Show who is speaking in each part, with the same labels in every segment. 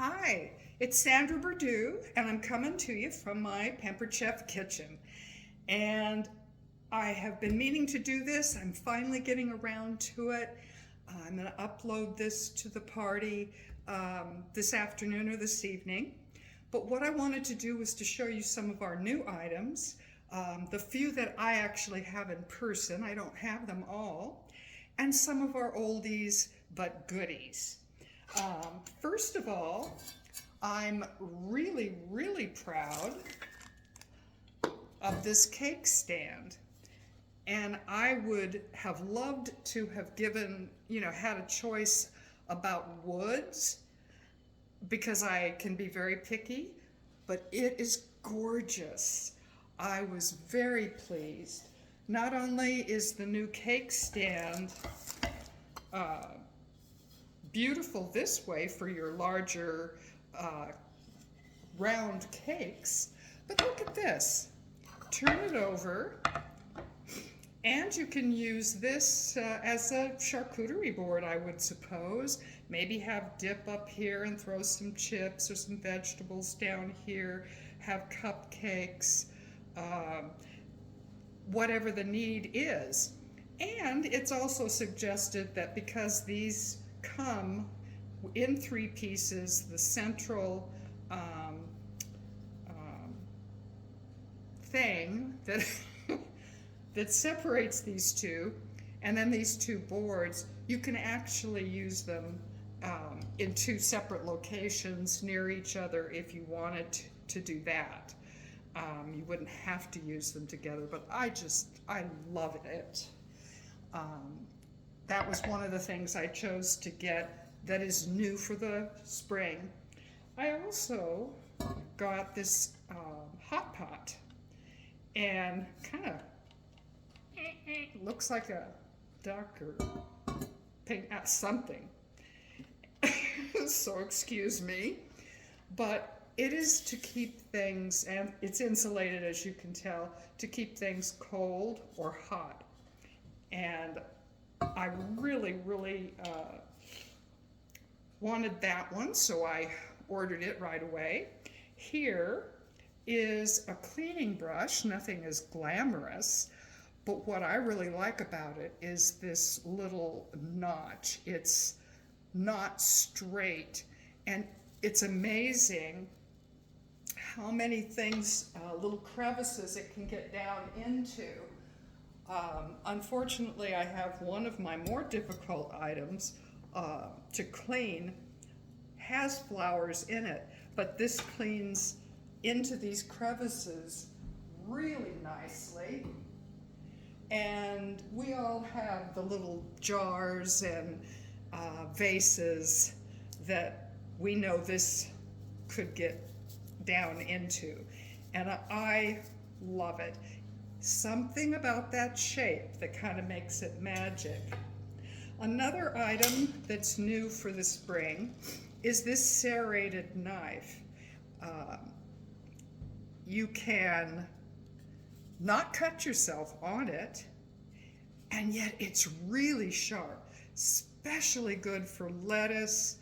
Speaker 1: Hi, it's Sandra Berdue, and I'm coming to you from my Pampered Chef kitchen. And I have been meaning to do this. I'm finally getting around to it. I'm going to upload this to the party this afternoon or this evening. But what I wanted to do was to show you some of our new items, the few that I actually have in person. I don't have them all. And some of our oldies but goodies. First of all, I'm really proud of this cake stand. And I would have loved to have given, had a choice about woods because I can be very picky, but it is gorgeous. I was very pleased. Not only is the new cake stand beautiful this way for your larger round cakes, but look at this. Turn it over, and you can use this as a charcuterie board, I would suppose. Maybe have dip up here and throw some chips or some vegetables down here, have cupcakes, whatever the need is. And it's also suggested that because these come in 3 pieces, the central thing that that separates these two, and then these 2 boards, you can actually use them in 2 separate locations near each other if you wanted to do that. You wouldn't have to use them together, but I love it. That was one of the things I chose to get that is new for the spring. I also got this hot pot, and kind of looks like a duck or pink, something. So excuse me, but it is to keep things, and it's insulated as you can tell, to keep things cold or hot. And I really wanted that one, so I ordered it right away. Here is a cleaning brush. Nothing is glamorous, but what I really like about it is this little notch. It's not straight, and it's amazing how many things, little crevices it can get down into. Unfortunately, I have one of my more difficult items to clean has flowers in it, but this cleans into these crevices really nicely. And we all have the little jars and vases that we know this could get down into, and I love it. Something about that shape that kind of makes it magic. Another item that's new for the spring is this serrated knife. You can not cut yourself on it, and yet it's really sharp, especially good for lettuce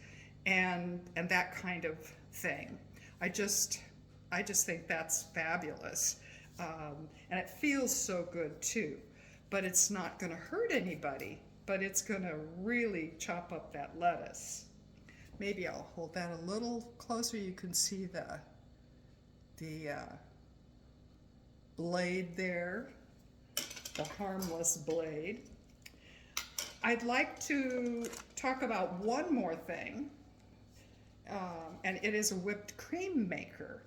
Speaker 1: and that kind of thing. I just think that's fabulous. And it feels so good too, but it's not going to hurt anybody, but it's going to really chop up that lettuce. Maybe I'll hold that a little closer. You can see the blade there, the harmless blade. I'd like to talk about one more thing, and it is a whipped cream maker.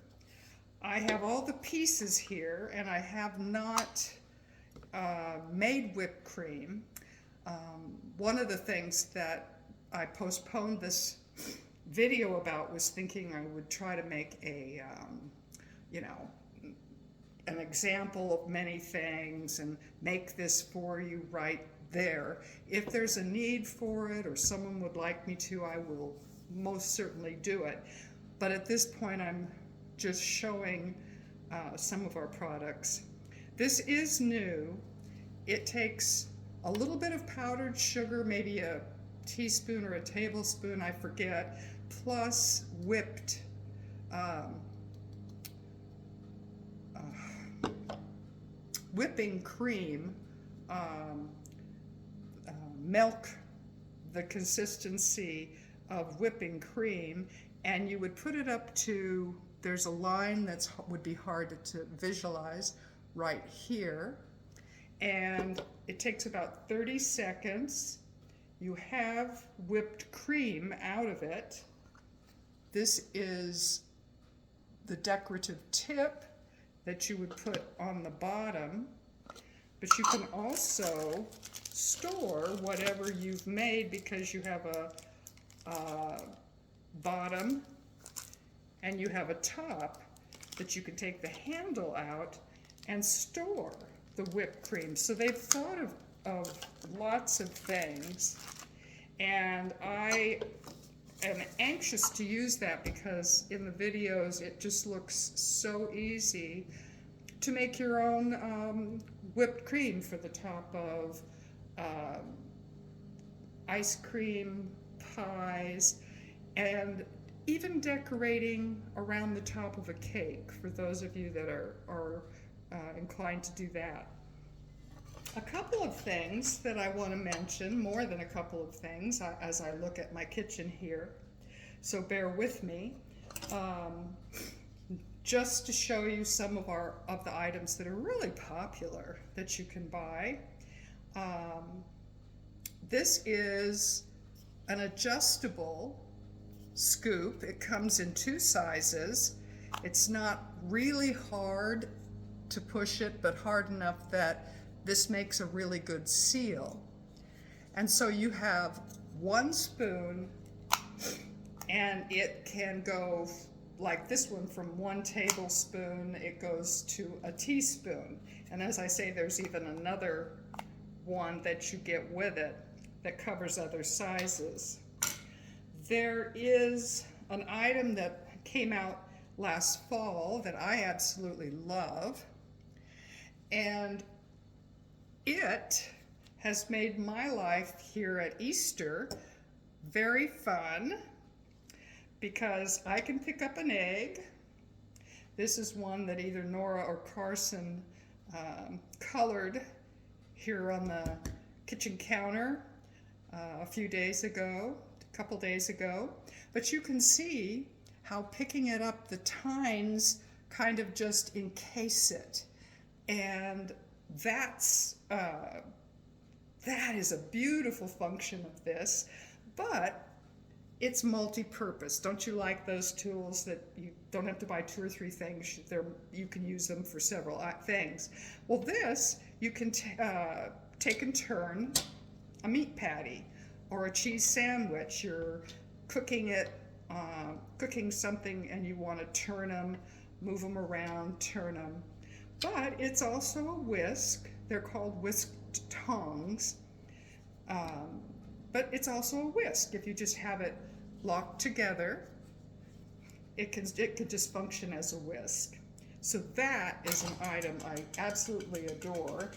Speaker 1: I have all the pieces here, and I have not made whipped cream. One of the things that I postponed this video about was thinking I would try to make a, an example of many things and make this for you right there. If there's a need for it or someone would like me to, I will most certainly do it. But at this point, I'm just showing some of our products. This is new. It takes a little bit of powdered sugar, maybe a teaspoon or a tablespoon, I forget, plus whipped whipping cream, milk the consistency of whipping cream, and you would put it up to, there's a line that would be hard to visualize right here, and it takes about 30 seconds. You have whipped cream out of it. This is the decorative tip that you would put on the bottom, but you can also store whatever you've made, because you have a bottom and you have a top that you can take the handle out and store the whipped cream. So they've thought of lots of things, and I am anxious to use that, because in the videos it just looks so easy to make your own whipped cream for the top of ice cream, pies, and even decorating around the top of a cake, for those of you that are inclined to do that. A couple of things that I want to mention, more than a couple of things, as I look at my kitchen here, so bear with me. Just to show you some of the items that are really popular that you can buy. This is an adjustable scoop. It comes in 2 sizes. It's not really hard to push it, but hard enough that this makes a really good seal. And so you have 1 spoon, and it can go like this one, from 1 tablespoon, it goes to a teaspoon. And as I say, there's even another one that you get with it that covers other sizes. There is an item that came out last fall that I absolutely love, and it has made my life here at Easter very fun, because I can pick up an egg. This is one that either Nora or Carson colored here on the kitchen counter a couple days ago. But you can see how picking it up, the tines kind of just encase it. And that is a beautiful function of this, but it's multi-purpose. Don't you like those tools that you don't have to buy 2 or 3 things? You can use them for several things. Well, this, you can take and turn a meat patty or a cheese sandwich. You're cooking something and you want to turn them, move them around, turn them. But it's also a whisk. They're called whisked tongs. But it's also a whisk. If you just have it locked together, it could just function as a whisk. So that is an item I absolutely adore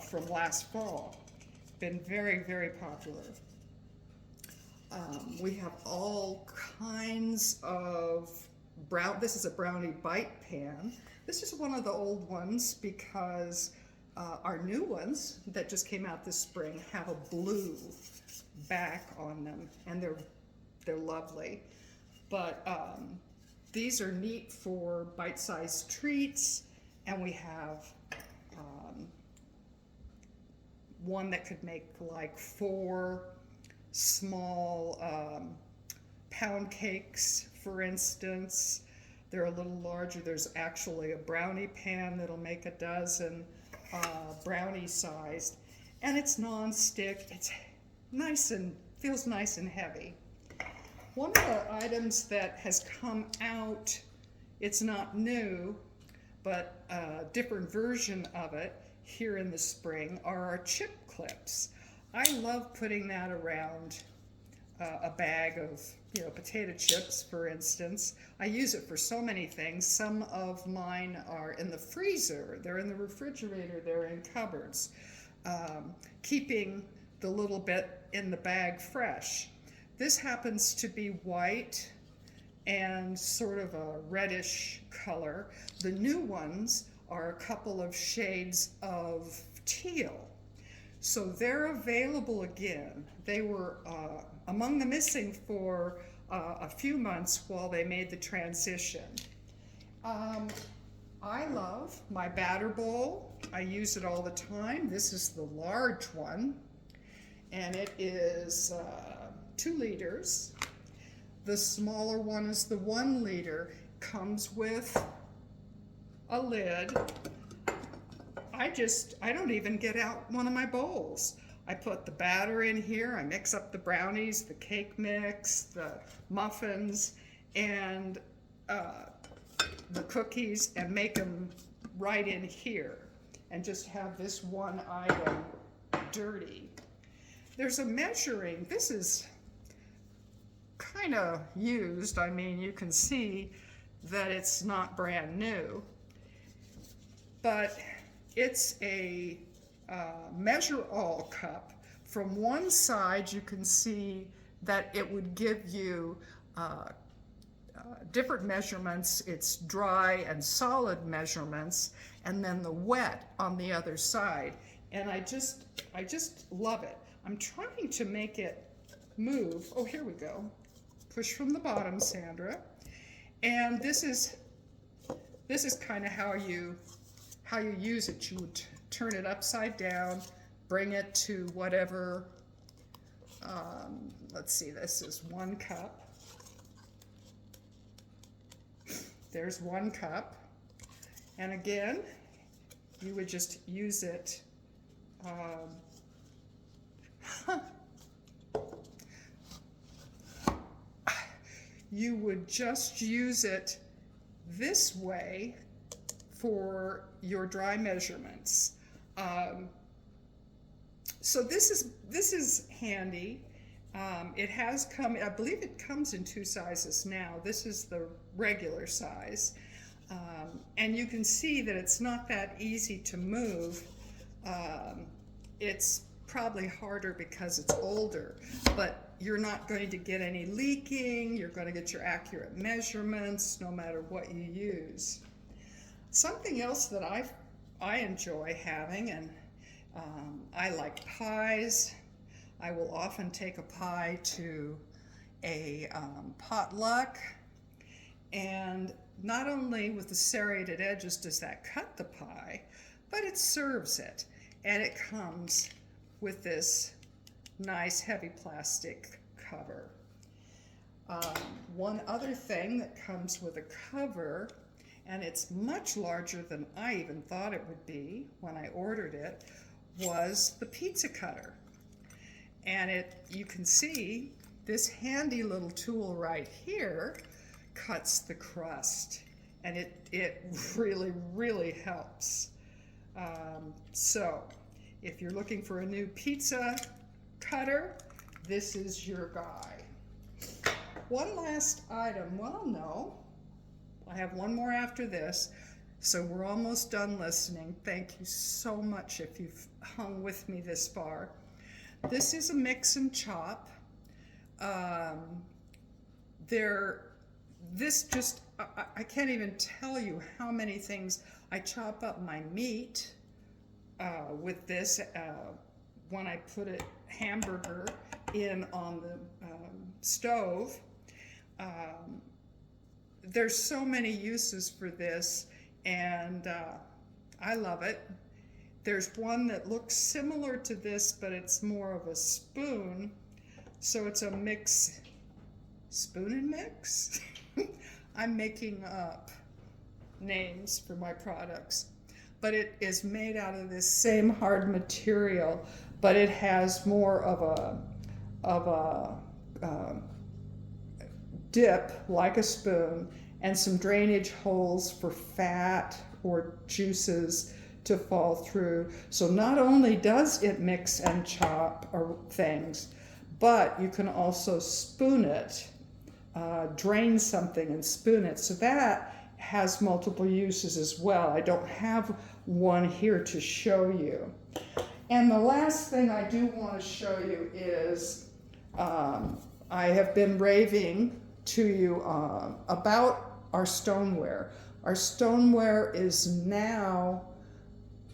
Speaker 1: from last fall. Been very, very popular. We have all kinds of this is a brownie bite pan. This is one of the old ones, because our new ones that just came out this spring have a blue back on them, and they're lovely. But these are neat for bite-sized treats, and we have one that could make like 4 small pound cakes, for instance. They're a little larger. There's actually a brownie pan that'll make a dozen brownie sized, and it's non-stick. It's nice and feels nice and heavy. One of the items that has come out, it's not new, but a different version of it here in the spring, are our chip clips. I love putting that around a bag of potato chips, for instance. I use it for so many things. Some of mine are in the freezer, they're in the refrigerator, they're in cupboards. Keeping the little bit in the bag fresh. This happens to be white and sort of a reddish color. The new ones are a couple of shades of teal. So they're available again. They were among the missing for a few months while they made the transition. I love my batter bowl. I use it all the time. This is the large one, and it is 2 liters. The smaller one is the 1 liter. Comes with a lid. I don't even get out one of my bowls. I put the batter in here, I mix up the brownies, the cake mix, the muffins, and the cookies, and make them right in here, and just have this one item dirty. There's a measuring, this is kind of used. I mean, you can see that it's not brand new, but it's a measure all cup. From one side you can see that it would give you different measurements. It's dry and solid measurements, and then the wet on the other side. And I just love it. I'm trying to make it move. Oh, here we go. Push from the bottom, Sandra. And this is kind of how you use it. You would turn it upside down, bring it to whatever, let's see, this is 1 cup. There's 1 cup. And again, you would just use it, you would just use it this way for your dry measurements. So this is handy. It has come, I believe it comes in 2 sizes now. This is the regular size. And you can see that it's not that easy to move. It's probably harder because it's older, but you're not going to get any leaking. You're going to get your accurate measurements no matter what you use. Something else that I enjoy having, and I like pies. I will often take a pie to a potluck, and not only with the serrated edges does that cut the pie, but it serves it, and it comes with this nice heavy plastic cover. One other thing that comes with a cover, and it's much larger than I even thought it would be when I ordered it, was the pizza cutter. And you can see this handy little tool right here cuts the crust, and it really, really helps. So if you're looking for a new pizza cutter, this is your guy. One last item, well, no, I have one more after this, so we're almost done listening. Thank you so much if you've hung with me this far. This is a mix and chop. I can't even tell you how many things. I chop up my meat with this when I put a hamburger in on the stove. There's so many uses for this, and I love it. There's one that looks similar to this, but it's more of a spoon. So it's a mix, spoon and mix? I'm making up names for my products. But it is made out of this same hard material, but it has more of a dip like a spoon, and some drainage holes for fat or juices to fall through. So not only does it mix and chop things, but you can also spoon it, drain something and spoon it. So that has multiple uses as well. I don't have one here to show you. And the last thing I do want to show you is I have been raving to you about our stoneware. Our stoneware is now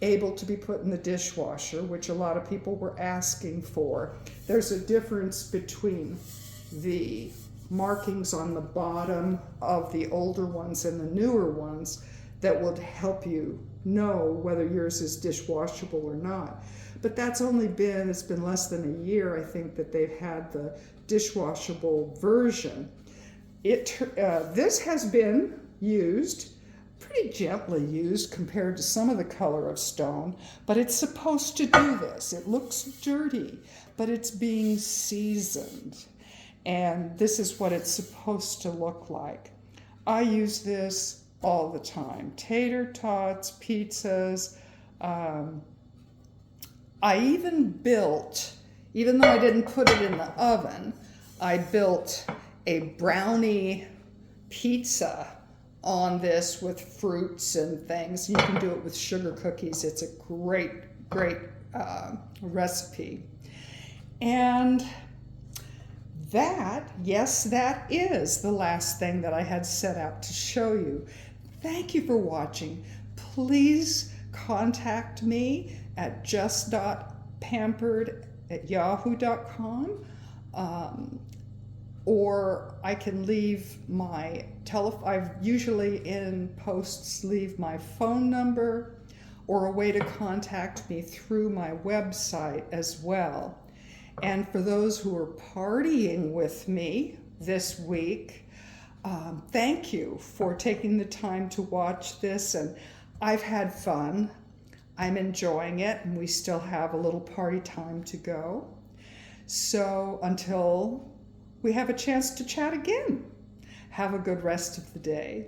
Speaker 1: able to be put in the dishwasher, which a lot of people were asking for. There's a difference between the markings on the bottom of the older ones and the newer ones that will help you know whether yours is dishwashable or not. But that's only been, it's been less than a year, I think, that they've had the dishwashable version. This has been used, pretty gently used compared to some of the color of stone, but it's supposed to do this. It looks dirty, but it's being seasoned. And this is what it's supposed to look like. I use this all the time. Tater tots, pizzas. I even built, even though I didn't put it in the oven, I built a brownie pizza on this with fruits and things. You can do it with sugar cookies. It's a great, great recipe. And that, yes, that is the last thing that I had set out to show you. Thank you for watching. Please contact me at just.pampered@yahoo.com, or I can leave my I usually in posts leave my phone number or a way to contact me through my website as well. And for those who are partying with me this week, thank you for taking the time to watch this, and I've had fun. I'm enjoying it, and we still have a little party time to go. So until we have a chance to chat again, have a good rest of the day.